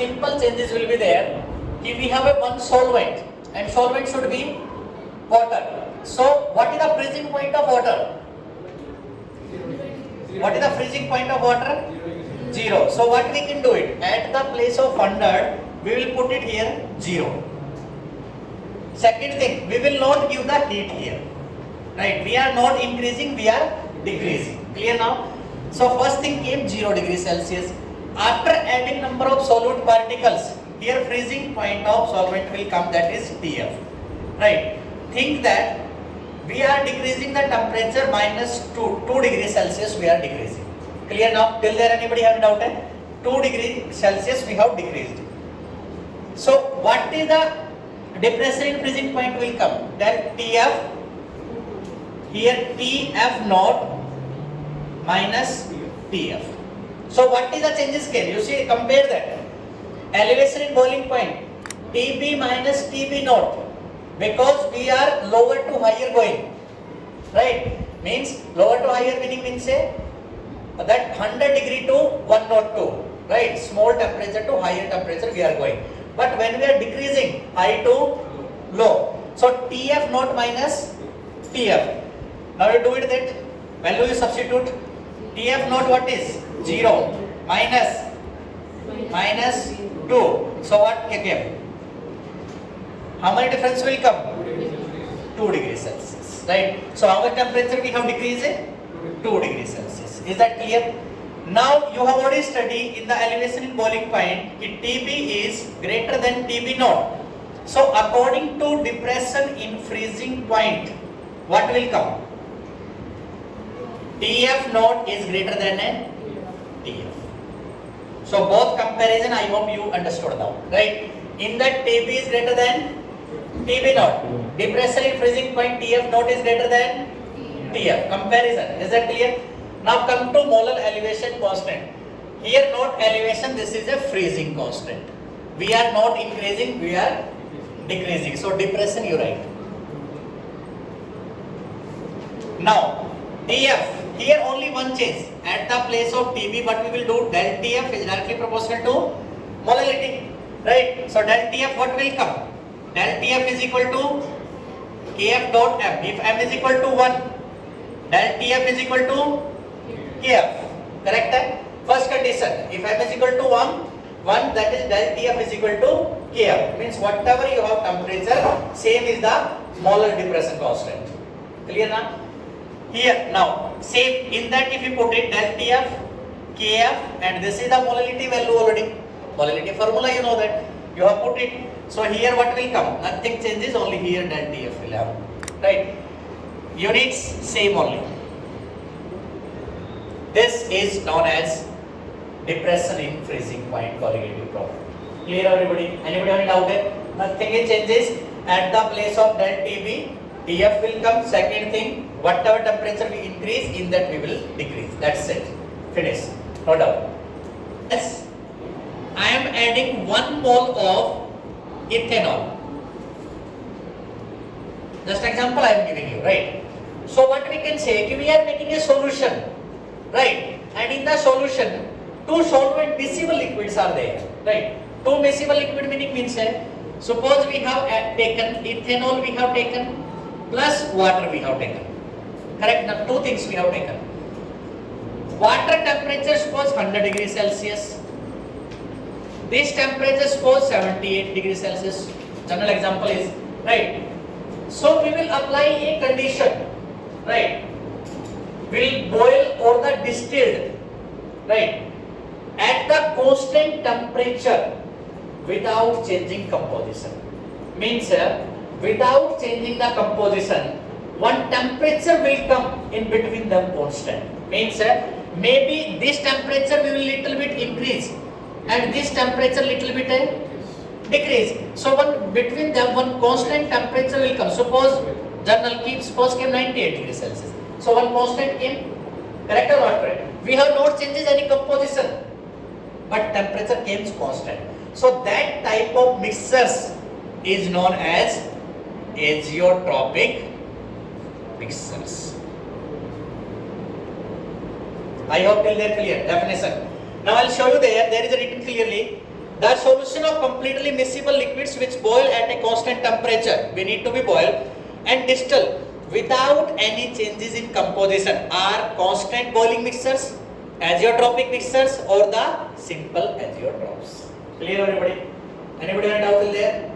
simple changes will be there. If we have a one solvent and solvent should be water. So what is the freezing point of water? What is the freezing point of water? 0. So what we can do it? At the place of 100, we will put it here 0. Second thing, we will not give the heat here. Right? We are not increasing, we are decreasing. Clear now? So first thing came 0 degrees Celsius. After adding number of solute particles, here freezing point of solvent will come, that is TF. Right? Think that we are decreasing the temperature minus 2 degrees Celsius we are decreasing. Clear now? Till there anybody have doubt? 2 degrees Celsius we have decreased. So what is the depressor in freezing point will come? That TF, here TF naught minus TF. So what is the changes came? You see, compare that. Elevation in boiling point, TB minus TB naught. Because we are lower to higher going. Right? Means lower to higher means say that 100 degree to 102. Right? Small temperature to higher temperature we are going. But when we are decreasing high to low. So TF naught minus TF. Now you do it that value you substitute. TF naught what is? 0 minus 2. So what came? How many difference will come? 2 degrees Celsius. Right? So how much temperature we have decreased? 2 degrees Celsius. Is that clear? Now you have already studied in the elevation in boiling point, if TB is greater than TB naught. So according to depression in freezing point, what will come? TF naught is greater than TF. So both comparison I hope you understood now. Right? In that TB is greater than TB naught. Depressor in freezing point TF naught is greater than TF. Comparison. Is that clear? Now come to molar elevation constant. Here not elevation, this is a freezing constant. We are not increasing, we are decreasing. So depression you write. Now TF. Here only one change. At the place of TB, what we will do? Del TF is directly proportional to molality. Right? So del TF what will come? Del TF is equal to Kf dot m. If m is equal to 1, del TF is equal to Kf. Correct? First condition. If m is equal to 1, that is del TF is equal to Kf. Means whatever you have temperature, same is the molar depression constant. Clear now? Here now, same in that if you put it del TF, Kf, and this is the molality value already. Molality formula you know that. You have put it. So here what will come? Nothing changes, only here del TF will have. Right? Units same only. This is known as depression in freezing point correlative property. Clear everybody? Anybody have any doubt there? Nothing changes. At the place of del TB, TF will come. Second thing, whatever temperature we increase, in that we will decrease. That's it. Finish. No doubt. Yes. I am adding 1 mole of ethanol. Just example I am giving you, right? So what we can say, we are making a solution, right? And in the solution, 2 solvent miscible liquids are there, right? 2 miscible liquid meaning means, suppose we have taken ethanol, we have taken plus water we have taken. Correct? Now 2 things we have taken. Water temperature suppose 100 degrees Celsius. This temperature suppose 78 degrees Celsius. General example is, right? So we will apply a condition, right? Will boil or the distilled, right? At the constant temperature without changing composition. Means without changing the composition, one temperature will come in between them constant. Means maybe this temperature we will little bit increase and this temperature little bit decrease. So one between them one constant temperature will come. Suppose general keep suppose came 98 degrees Celsius. So one constant came. Correct or not correct? We have not changes any composition, but temperature came constant. So that type of mixtures is known as azeotropic mixtures. I hope till there clear definition. Now I'll show you there is a written clearly The solution of completely miscible liquids which boil at a constant temperature, we need to be boiled, and distill without any changes in composition are constant boiling mixtures, azeotropic mixtures, or the simple azeotrophs. Clear everybody? Anybody have any doubt till there?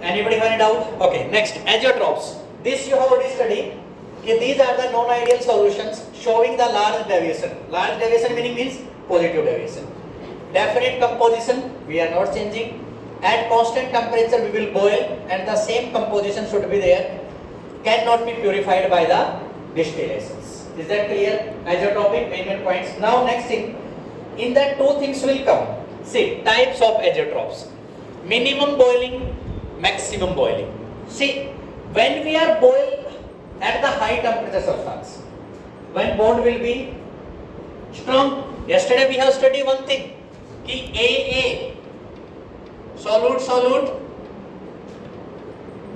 Anybody have any doubt? Okay, next, azeotrophs. This you have already studied. Okay, these are the non-ideal solutions showing the large deviation. Large deviation means positive deviation. Definite composition, we are not changing. At constant temperature we will boil and the same composition should be there. Cannot be purified by the distillations. Is that clear? Azeotropic main points. Now next thing, in that two things will come. See, types of azeotrophs. Minimum boiling, maximum boiling. See, when we are boiled at the high temperature substance, when bond will be strong. Yesterday we have studied one thing, ki AA, solute,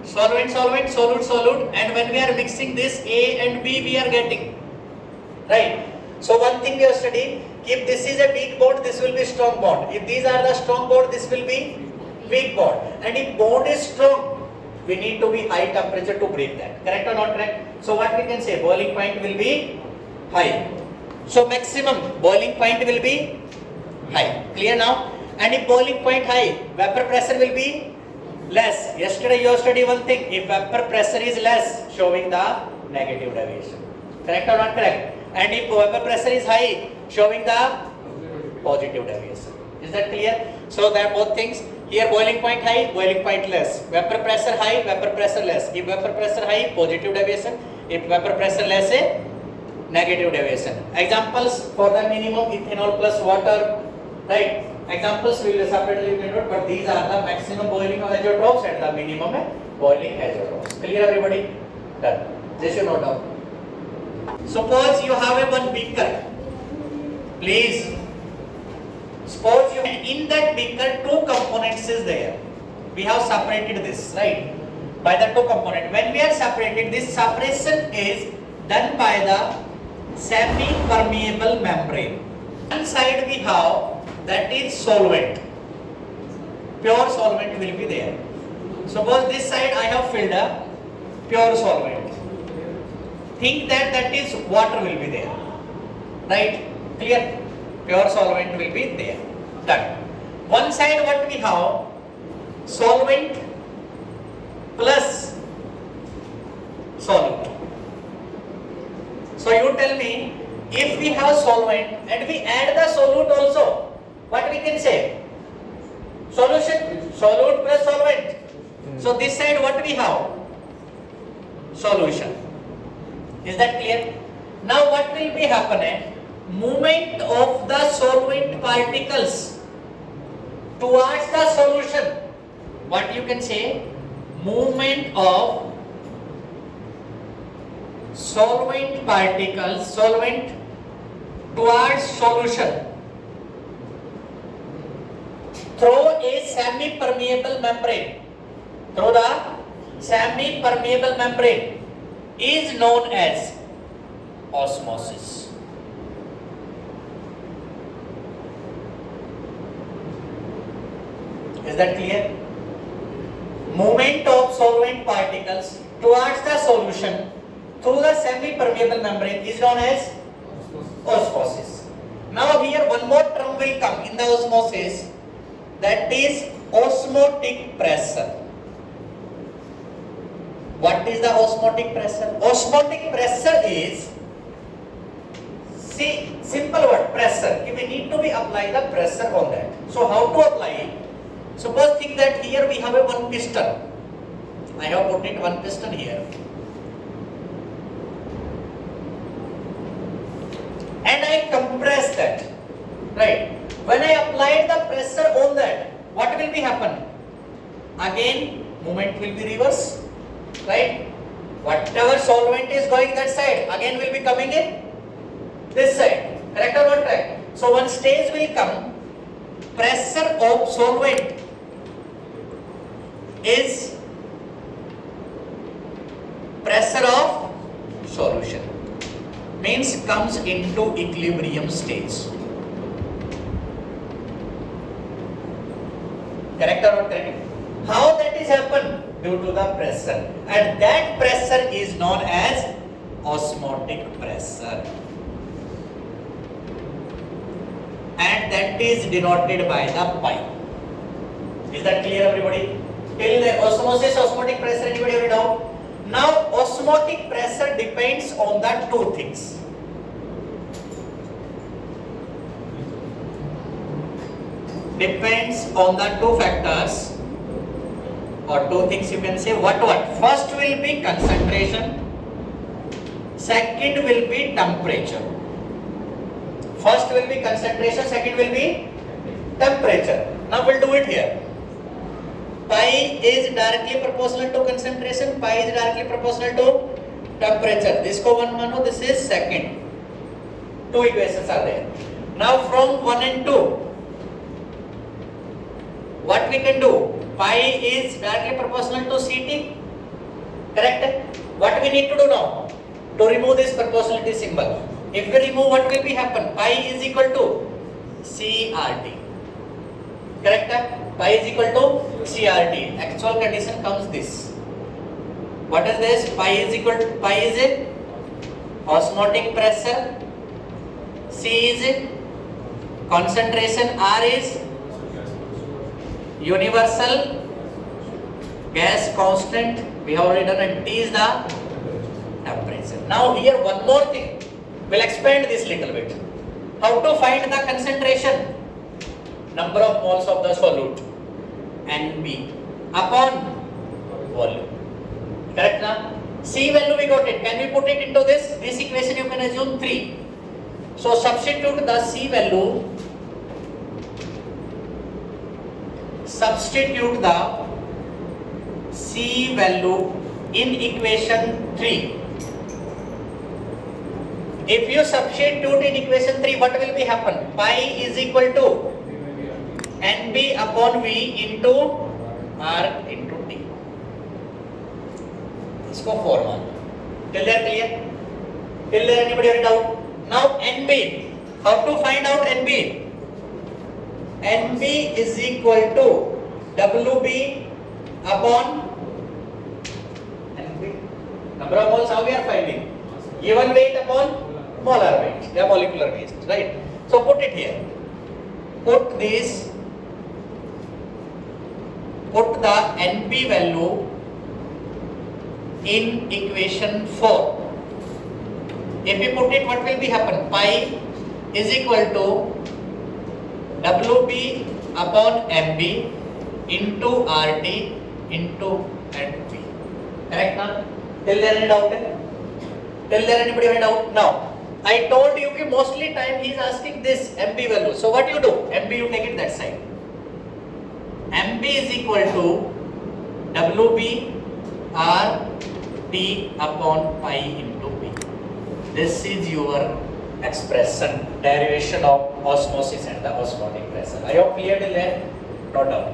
solvent, and when we are mixing this A and B, we are getting, right? So one thing we have studied, if this is a weak bond, this will be strong bond. If these are the strong bond, this will be weak bond. And if bond is strong, we need to be high temperature to break that. Correct or not correct? So what we can say, boiling point will be high. So maximum boiling point will be high. Clear now? And if boiling point high, vapor pressure will be less. Yesterday you have studied one thing, if vapor pressure is less, showing the negative deviation. Correct or not correct? And if vapor pressure is high, showing the positive deviation. Is that clear? So there are both things. Here boiling point high, boiling point less. Vapor pressure high, vapor pressure less. If vapor pressure high, positive deviation. If vapor pressure less, negative deviation. Examples for the minimum, ethanol plus water, right? Examples we will separately note, but these are the maximum boiling of azeotrophs and the minimum boiling azeotrophs. Clear everybody? Done. This you note down. Suppose you have a one beaker. Please. Suppose you in that beaker two components is there. We have separated this, right? By the two component. When we are separated, this separation is done by the semi-permeable membrane. One side we have that is solvent. Pure solvent will be there. Suppose this side I have filled up pure solvent. Think that that is water will be there. Right? Clear? Pure solvent will be there. Done. One side what we have? Solvent plus solute. So you tell me, if we have solvent and we add the solute also, what we can say? Solution, solute plus solvent. So this side what we have? Solution. Is that clear? Now what will be happening? Movement of the solvent particles towards the solution. What you can say? Movement of solvent particles, solvent towards solution through a semi-permeable membrane. Through the semi-permeable membrane is known as osmosis. Is that clear? Movement of solvent particles towards the solution through the semi-permeable membrane is known as osmosis. Now here one more term will come in the osmosis, that is osmotic pressure. What is the osmotic pressure? Osmotic pressure is, see, simple word, pressure. We need to be apply the pressure on that. So how to apply it? Suppose think that here we have a one piston. I have put it one piston here. And I compress that. Right. When I apply the pressure on that, what will be happen? Again, movement will be reverse. Right? Whatever solvent is going that side, again will be coming in this side. Correct or not correct? So one stage will come, pressure of solvent is pressure of solution. Means comes into equilibrium stage. Correct or not correct? How that is happen? Due to the pressure, and that pressure is known as osmotic pressure, and that is denoted by the pi. Is that clear, everybody? Till the osmosis, osmotic pressure, anybody have a doubt? Now, osmotic pressure depends on the two things. Depends on the two factors or two things, you can say. What? First will be concentration, second will be temperature. First will be concentration, second will be temperature. Now we'll do it here. Pi is directly proportional to concentration, pi is directly proportional to temperature. This ko 1 mano, this is second. Two equations are there. Now from 1 and 2, what we can do? Pi is directly proportional to Ct. Correct? What we need to do now? To remove this proportionality symbol. If we remove, what will be happen? Pi is equal to CRT. Correct? Pi is equal to CRT. Actual condition comes this. What is this? Pi is equal to, pi is a osmotic pressure, C is a concentration, R is universal gas constant, we have already done, and T is the temperature. Now here one more thing, we'll expand this little bit. How to find the concentration? Number of moles of the solute, NB, upon volume. Correct na? C value we got it. Can we put it into this? This equation you can assume 3. So substitute the C value. Substitute the C value in equation 3. If you substitute in equation 3, what will be happen? Pi is equal to NB upon V into R into T. इसको 4 मान. Till there clear? Till there anybody have a doubt? Now NB. How to find out NB? NB is equal to WB upon NB. Number of moles, how we are finding? Given weight upon molar weight, yeah, molecular weight, right? So put it here. Put this. Put the NP value in equation 4. If we put it, what will be happen? Pi is equal to WB upon MB into RT into NP. Correct now? Till there any doubt? Till there anybody have a doubt? Now, I told you that mostly time he is asking this MB value. So what you do? MB you take it that side. MB is equal to WB RT upon pi into B. This is your expression, derivation of osmosis and the osmotic pressure. I hope clear till there? No doubt.